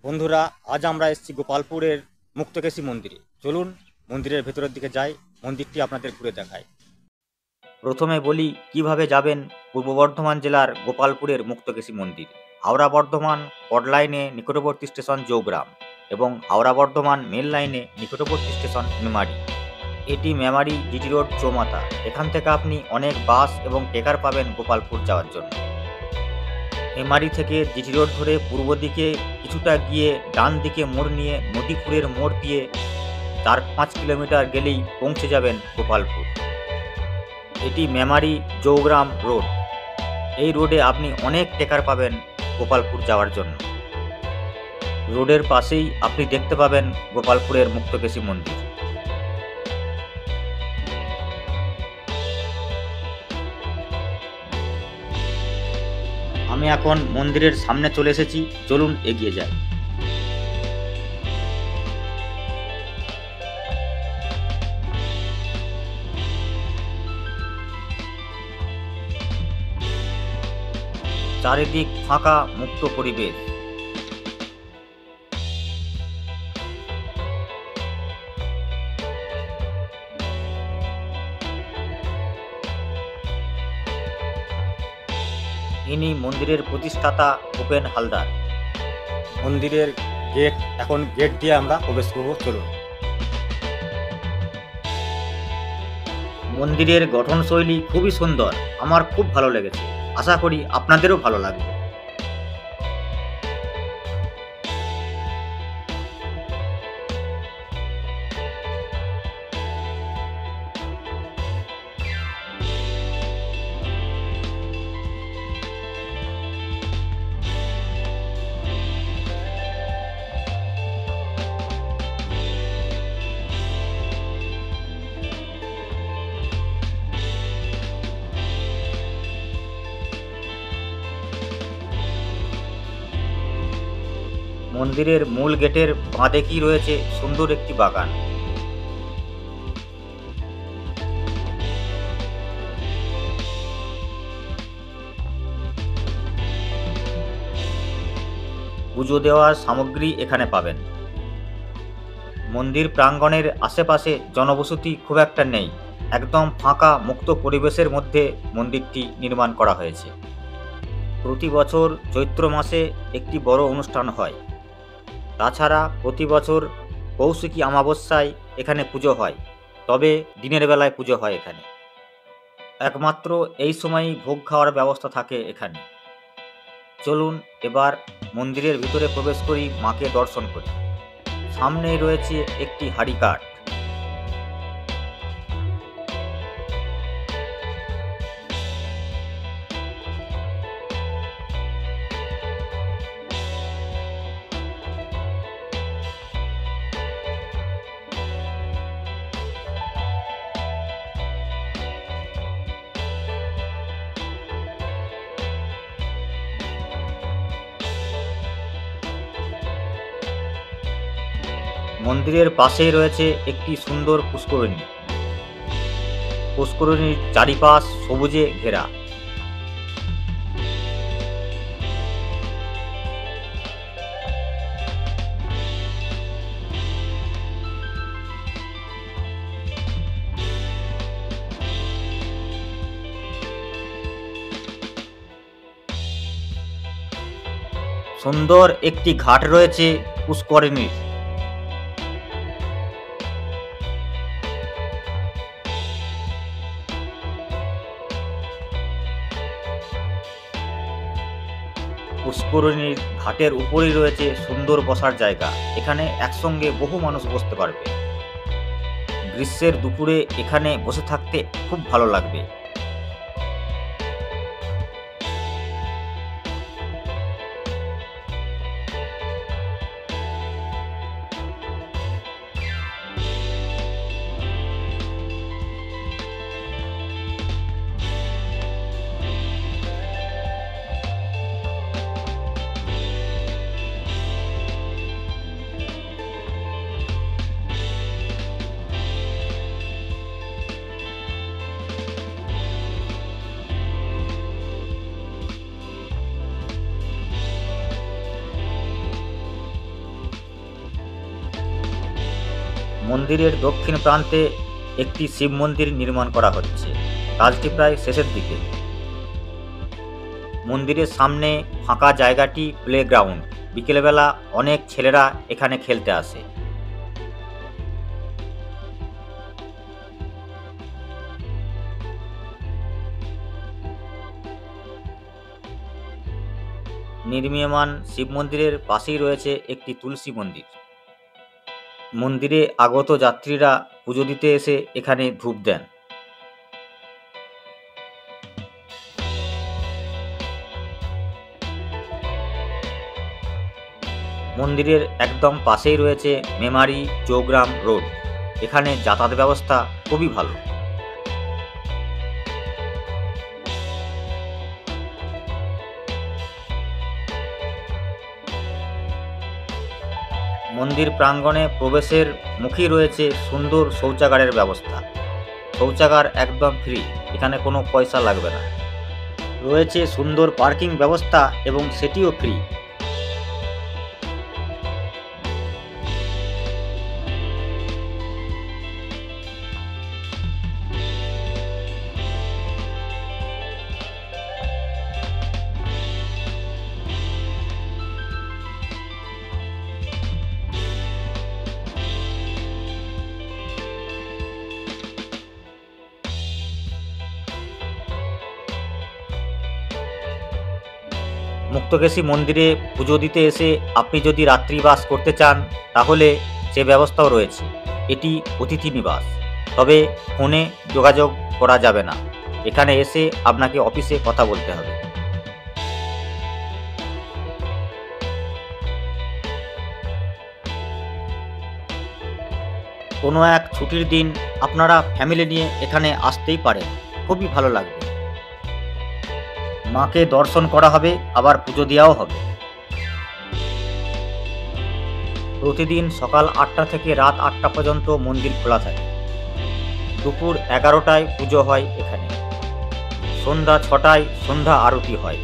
বন্ধুরা, আজ আমরা এসেছি গোপালপুরের মুক্তকেশী মন্দিরে। চলুন মন্দিরের ভেতরের দিকে যাই, মন্দিরটি আপনাদের ঘুরে দেখাই। প্রথমে বলি কিভাবে যাবেন পূর্ব বর্ধমান জেলার গোপালপুরের মুক্তকেশী মন্দির। হাওড়া বর্ধমান কড লাইনে নিকটবর্তী স্টেশন জৌগ্রাম এবং হাওড়া বর্ধমান মেল লাইনে নিকটবর্তী স্টেশন মেমারি। এটি মেমারি জিটি রোড চৌমাথা। এখান থেকে আপনি অনেক বাস এবং ট্রেকার পাবেন গোপালপুর যাওয়ার জন্য। মেমারি থেকে জিটি রোড ধরে পূর্ব দিকে কিছুটা গিয়ে ডান দিকে মোড় নিয়ে নদীপুরের মোড় দিয়ে 4-5 কিলোমিটার গেলেই পৌঁছে যাবেন গোপালপুর। এটি মেমারি জৌগ্রাম রোড। এই রোডে আপনি অনেক ট্রেকার পাবেন গোপালপুর যাওয়ার জন্য। রোডের পাশেই আপনি দেখতে পাবেন গোপালপুরের মুক্তকেশী মন্দির। আমি এখন মন্দিরের সামনে চলে এসেছি, চলুন এগিয়ে যাই। চারিদিক ফাঁকা মুক্ত পরিবেশ। ইনি মন্দিরের প্রতিষ্ঠাতা ভূপেন হালদার। মন্দিরের গেট, এখন গেট দিয়ে আমরা প্রবেশ করব, চলুন। মন্দিরের গঠনশৈলী খুবই সুন্দর, আমার খুব ভালো লেগেছে। আশা করি আপনাদেরও ভালো লাগবে। মন্দিরের মূল গেটের বাঁদিকেই রয়েছে সুন্দর একটি বাগান। পুজো দেওয়ার সামগ্রী এখানে পাবেন। মন্দির প্রাঙ্গণের আশেপাশে জনবসতি খুব একটা নেই, একদম ফাঁকা মুক্ত পরিবেশের মধ্যে মন্দিরটি নির্মাণ করা হয়েছে। প্রতি বছর চৈত্র মাসে একটি বড় অনুষ্ঠান হয়। তাছাড়া প্রতি বছর কৌশিকী অমাবস্যায় এখানে পুজো হয়, তবে দিনের বেলায় পুজো হয় এখানে। একমাত্র এই সময়ই ভোগ খাওয়ার ব্যবস্থা থাকে এখানে। চলুন এবার মন্দিরের ভিতরে প্রবেশ করি, মাকে দর্শন করি। সামনেই রয়েছে একটি হাড়িকাঠ। মন্দিরের পাশেই রয়েছে একটি সুন্দর পুষ্করিণী। পুষ্করিণীর চারিপাশ সবুজে ঘেরা। সুন্দর একটি ঘাট রয়েছে পুষ্করিণীর। পুষ্করিণীর ঘাটের উপরেই রয়েছে সুন্দর বসার জায়গা। এখানে একসঙ্গে বহু মানুষ বসতে পারবে। গ্রীষ্মের দুপুরে এখানে বসে থাকতে খুব ভালো লাগবে। মন্দিরের দক্ষিণ প্রান্তে একটি শিব মন্দির নির্মাণ করা হচ্ছে। কাজটি প্রায় শেষের দিকে। মন্দিরের সামনে ফাঁকা জায়গাটি প্লেগ্রাউন্ড। বিকেলবেলা অনেক ছেলেরা এখানে খেলতে আসে। নির্মীয়মান শিব মন্দিরের পাশেই রয়েছে একটি তুলসী মন্দির। মন্দিরে আগত যাত্রীরা পুজো দিতে এসে এখানে ধূপ দেন। মন্দিরের একদম পাশেই রয়েছে মেমারি চৌগ্রাম রোড। এখানে যাতায়াত ব্যবস্থা খুবই ভালো। মন্দির প্রাঙ্গণে প্রবেশের মুখেই রয়েছে সুন্দর শৌচাগারের ব্যবস্থা। শৌচাগার একদম ফ্রি, এখানে কোনো পয়সা লাগবে না। রয়েছে সুন্দর পার্কিং ব্যবস্থা এবং সেটিও ফ্রি। মুক্তকেশী মন্দিরে পুজো দিতে এসে আপনি যদি রাত্রিবাস করতে চান তাহলে সে ব্যবস্থাও রয়েছে। এটি অতিথি নিবাস, তবে ফোনে যোগাযোগ করা যাবে না। এখানে এসে আপনাকে অফিসে কথা বলতে হবে। কোনো এক ছুটির দিন আপনারা ফ্যামিলি নিয়ে এখানে আসতেই পারেন, খুবই ভালো লাগবে। মাকে দর্শন করা হবে, আবার পুজো দেওয়াও হবে। প্রতিদিন সকাল 8টা থেকে রাত 8টা পর্যন্ত মন্দির খোলা থাকে। দুপুর 11টায় পুজো হয় এখানে। সন্ধ্যা 6টায় সন্ধ্যা আরতি হয়।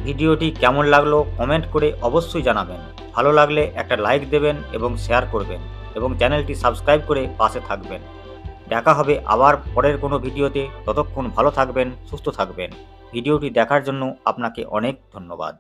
ভিডিওটি কেমন লাগলো কমেন্ট করে অবশ্যই জানাবেন। ভালো লাগলে একটা লাইক দেবেন এবং শেয়ার করবেন এবং চ্যানেলটি সাবস্ক্রাইব করে পাশে থাকবেন। দেখা হবে আবার পরের কোনো ভিডিওতে। ততক্ষণ ভালো থাকবেন, সুস্থ থাকবেন। ভিডিওটি দেখার জন্য আপনাকে অনেক ধন্যবাদ।